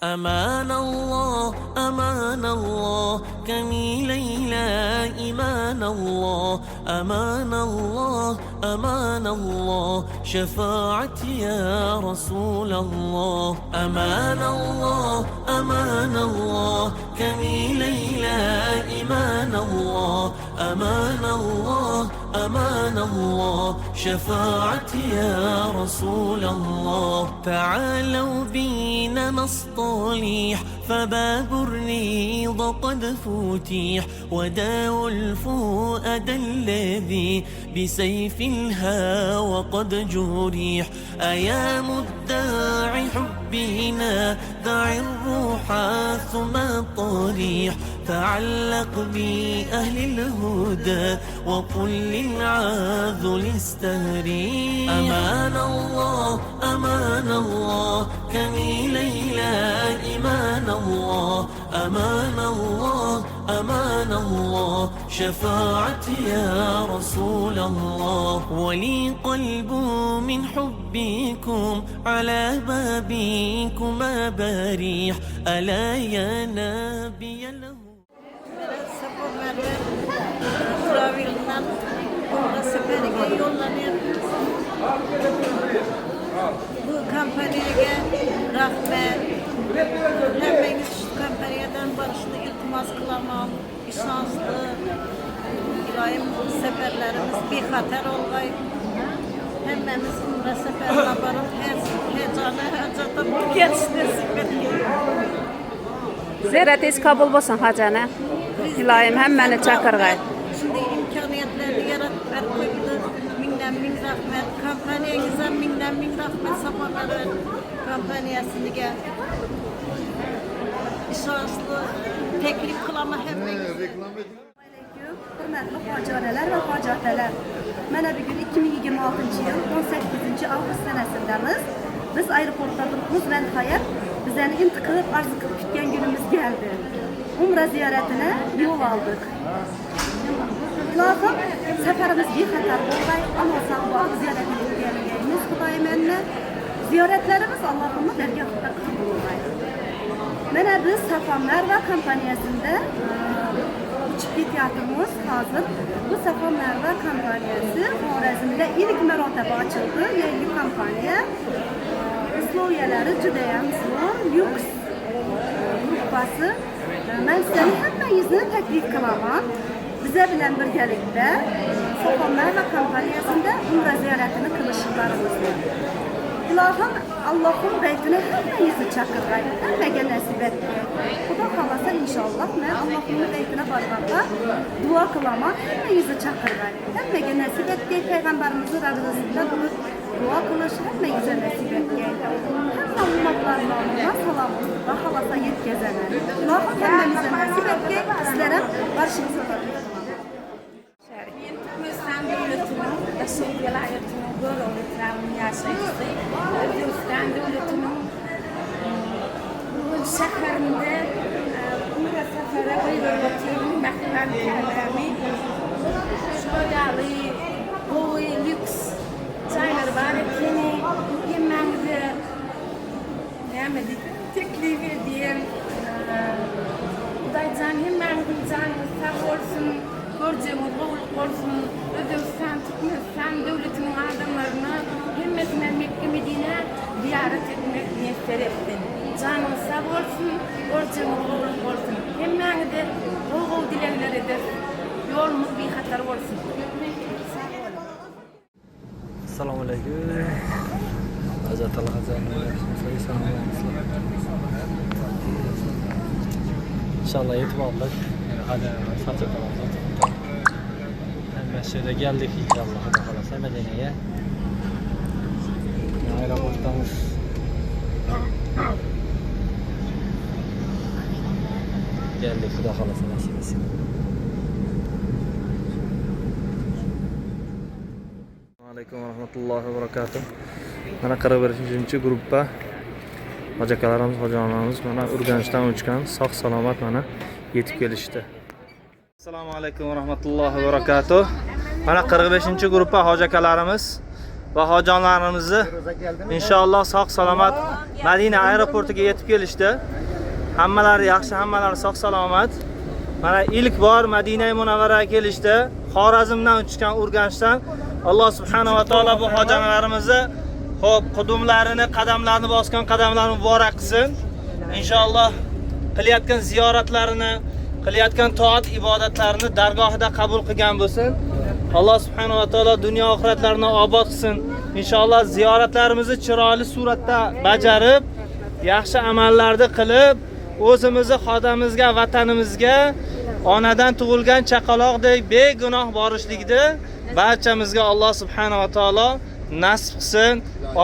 أمان الله أمان الله كمي ليلى إيمان الله أمان الله أمان الله شفاعتي يا رسول الله أمان الله أمان الله كمي ليلى إيمان الله أمان الله أمان الله شفاعتي يا رسول الله تعالوا بينا نصطلح فباب الريض قد فتح وداو الفؤاد الذي بسيف الهوى قد جريح أيا مدعي حبنا دع الروح ثم الطريح تعلق بأهل الهدى وقل للعاذل استهريح أمان الله أمان الله كمي ليلى إيمان الله أمان الله أمان الله شفاعتي يا رسول الله ولي قلب من حبكم على بابكما بريح ألا يا نبي له Bu kampanyaya rahmet. Hemmeniz şu kampanyadan barışını iltimas kılamam. İşanslı İbrahim seferlerimiz bir hater olay. Hemmemiz umre seferine barıp heyecanı hacata geçti nasip Ziyaretiniz kabul olsun hacana. İlahim hemmeni çakırgay. Şimdi imkaniyetlerini yarattılar koydu. Mindən min rahmet. Kampanyanıza mindən min rahmet sabahları kampanyasını gel. İşanslı teklif kılama hemmeniz. Hürmetli hacaneler ve hacateler. Mana bugün 2026 yıl 18 avgust senesindemiz. Biz aeroportda durduğumuz ve hayat bizden intiqib arzu qilib kutgan günümüz geldi. Umre ziyaretine yol aldık. Lazım seferimiz bir xatar olmay, ama sağlık ziyaretine gelgeniz Xudoymenni. Ziyaretlerimiz Allah'ımın dergahında kabul olmaydı. Mana biz Safa Merve kampanyasında uçup ketyapmiz hazır. Bu Safa Merve kampanyası Xorazmda ilk marotaba açıldı. Yangi kampanya. Usloviyalari judayam zo'r, lyuks gruppasi. Men sizlarni hammangizni taklif qilaman. Bize bilen birgalikda Safa Merve kampanyasında umre ziyoratini qilishlarimizni. Ilohim Allohning baytini hammangizni chaqirgay, hammaga nasib etgay. Xudo xolasa inshaalloh men Allohning baytini borganda duo qilaman, hammangizni chaqirgay. Hammaga nasib etgay, payg'ambarimizni ravzasida bo'lib duo qilish hammaga nasib etgay. Hamma ummatlar nomidan salomni Xudo xolasa yetkazaman. Ilohim hammamizga nasib etgay, sizlar ham borishingizni taklif qilaman. Türkmenistan devletinin ve Soğuk vilayetinin böyle olaylarını yaşayıştı. Türkmenistan devletinin bu şehirinde umre sefere buyurulduğunu bakılan kalemi şöyle bu lüks çaylar var ki yemeğinde teklif edeyim. Daycan yemeğinde canı sağ olsun. Göreceğimiz bolluk olsun, Özbekistan, Türkmenistan devletinin adamlarına himmetine Mekke Medine ziyaret etmek niyetler ettin. Canınız sağ olsun, göreceğimiz bolluk olsun. Hemen de bol dilekler eder. Yolumuz bir hatar olsun. Assalomu alaykum. Hazratlar hazratlari, İnşallah yetib oldik. Hadi satib olamiz. Şöyle geldik inşallah Xudo xolasa Medine'ye. Aeroportdamiz. Geldik Xudo xolasa nasib etsin. alaykum va rahmatullohi va barakatuh. Mana 41-chi guruhga hoji akalarimiz, hojilarimiz mana Urganchdan o'chgan sog' salomat mana yetib kelishdi. Assalomu alaykum va rahmatullohi va barakatuh. Mana 45-chi guruhga hoji akalarimiz va hojilarimizni inshaalloh sog' salomat Madina aeroportiga yetib kelishdi. Hammalari yaxshi, hammalari sog' salomat. Mana ilk bor Madina Munavvaraga kelishdi. Xorazmdan uchgan Urganchdan. Alloh subhanahu va taolo bu hojilarimizni xo'p qudumlarini, qadamlarini bosgan qadamlarini muborak qilsin. Inshaalloh qilayotgan ziyoratlarini, qilayotgan toat ibodatlarini dargohida qabul qilgan bo'lsin. Alloh subhanahu va taolo dunyo oxiratlarini obod qilsin. Inshaalloh ziyoratlarimizni chiroyli suratda bajarib, yaxshi amallarni qilib, o'zimizni xodamimizga, vatanimizga onadan tug'ilgan chaqaloqdek begunoh borishlikni barchamizga Alloh subhanahu va taolo nasib qilsin.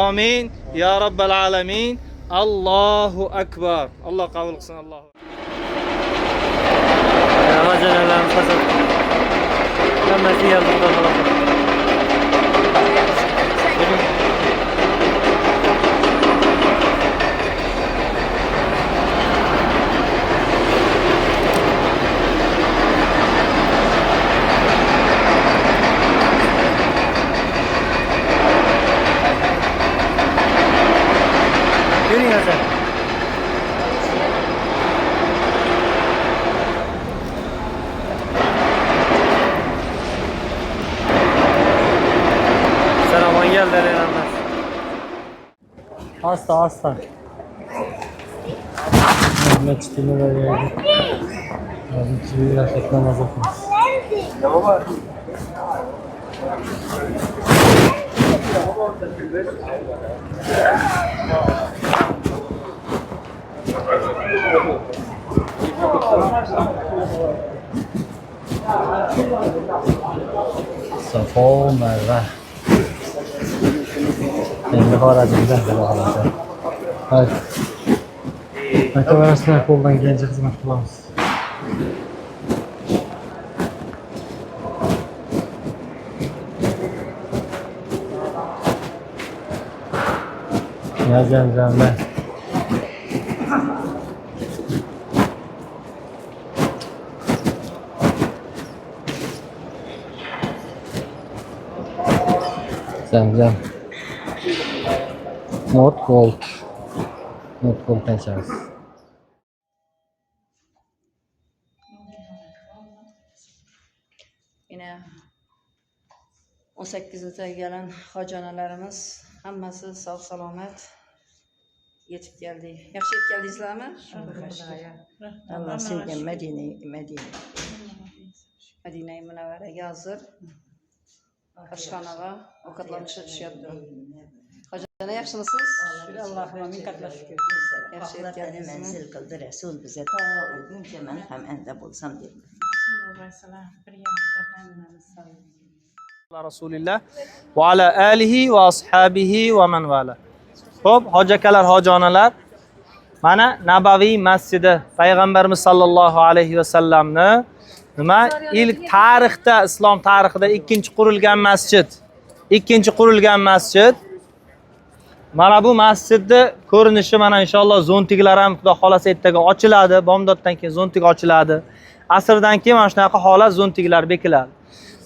Amin ya robbal alamin. Allohu akbar. Alloh qabul qilsin. Alloh. Hojilarimiz hazır. Hammasi yolda qoladi. Hasta. Mescidine de geldik. Lazım ki bir raket namaz okumuz. Safa Merve. Endi Xorazmdan keladi. Hadi. Maktabasida qo'ldan kelgancha xizmat qilamiz. Yazamdan. Zamzam. Not gold pençemiz. Yine 18'de gelen hojonalarimiz hammasi sog' salomat yetib keldi. Yaxshi yetib keldingizlarmi? Allah sevgan Madina. Madina Munavvaraga hozir oshxonaga ovqatlanishga tushyapti. Hocana yaxshimisiz? Allohga ming qatla shukr. Yaxshi yetib keldingizmi? Manzil qildi Rasul bize ta o'lguncha men ham anda bo'lsam dedi. Rasululloh va ala alihi va ashabihi va man vala. Xo'p, hoji akalar, hojonalar, mana Nabaviy masjidi payg'ambarimiz sollallohu alayhi va sallamni nima ilk tarixda, islom tarixida ikkinchi qurilgan masjid. Mana bu masjidni ko'rinishi mana inshaalloh zontiklar ham Xudo xolasa ertaga ochiladi, bomdoddan keyin zontik ochiladi. Asrdan keyin mana shunaqa holat zontiklar bekiladi.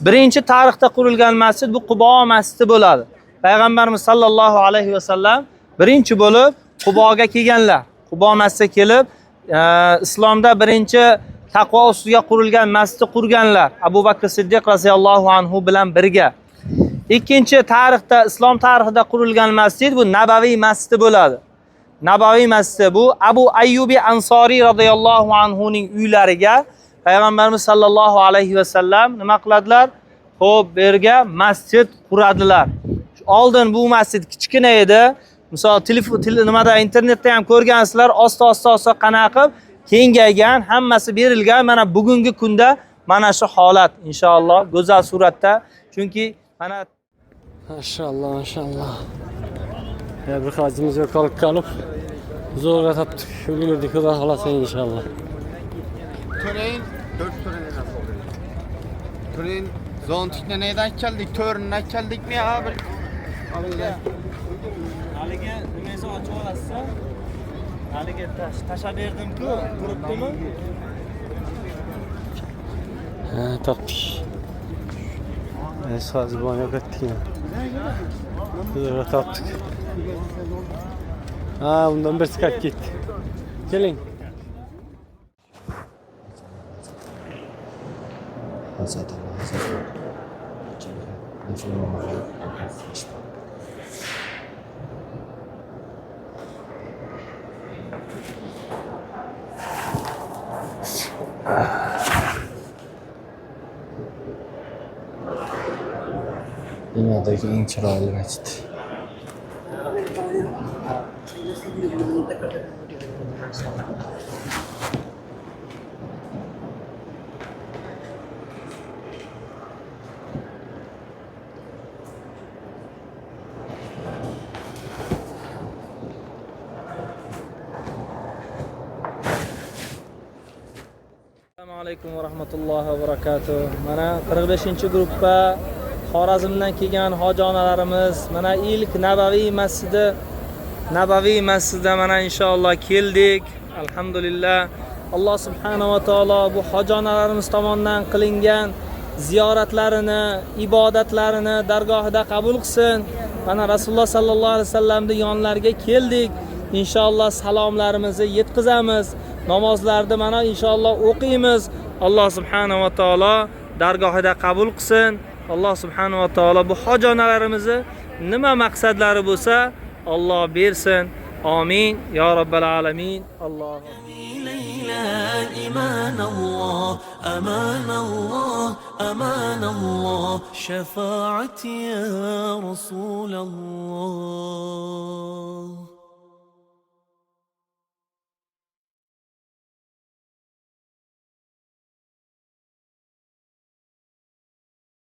Birinchi tarixda qurilgan masjid bu Qubo masjidi bo'ladi. Payg'ambarimiz sollallohu alayhi va sallam birinchi bo'lib Quboga kelganlar. Qubo masjidiga kelib, islomda birinchi taqvo ustiga qurilgan masjidni qurganlar. Abu Bakr Siddiq roziyallohu anhu bilan birga. Ikkinchi tarixda, islom tarixida qurilgan masjid bu Nabaviy masjidi bo'ladi. Nabaviy masjidi bu Abu Ayyubi Ansoriy radhiyallohu anhu ning uylariga Payg'ambarimiz sallallohu alayhi va sallam nima qiladilar? Xo'p, bu yerga masjid quradilar. Oldin bu masjid kichkina edi. Misol nimada internetda ham ko'rgansizlar, osta qanaqa qilib kengaygan, hammasi berilgan. Mana bugungi kunda mana shu holat inshaalloh go'zal suratda. Chunki mana Maşallah. Ya bir hacımız yok kalıp zorla taptık. Bugün Xudo xolasa inşallah. Töreyin 4 töreyin nasıl oluyor? Töreyin zontikne neyden geldik? Töründen geldik mi ya? Haligi nimangizni ochib olasiz? Haligi tashlab berdim-ku, turibdimi? Ha, topdik. Hozir buni yo'qotdik. Zo'rg'a topdik. Ha, undan bir chiqib ketdi. Keling. Dünyadaki en chiroyli masjid. Assalomu alaykum va rahmatullohi va barakatuh. Mana 45-gruppa Xorazmdan kelgan hoji onalarimiz mana ilk Nabaviy masjidida mana inshaalloh keldik. Alhamdulillah. Alloh subhanahu va taolo bu hoji onalarimiz tomonidan qilingan ziyoratlarini, ibodatlarini dargohida qabul qilsin. Mana Rasululloh sallallohu alayhi vasallamning yonlariga keldik. Inshaalloh salomlarimizni yetkazamiz. Namozlarni mana inshaalloh o'qiymiz. Alloh subhanahu va taolo dargohida qabul qilsin. Alloh subhanahu va taolo bu hoji onalarimizni nima maqsadlari bo'lsa, Alloh bersin. Amin ya rabbal alamin. Alloh إيمان الله أمان الله أمان الله شفاعتي يا رسول الله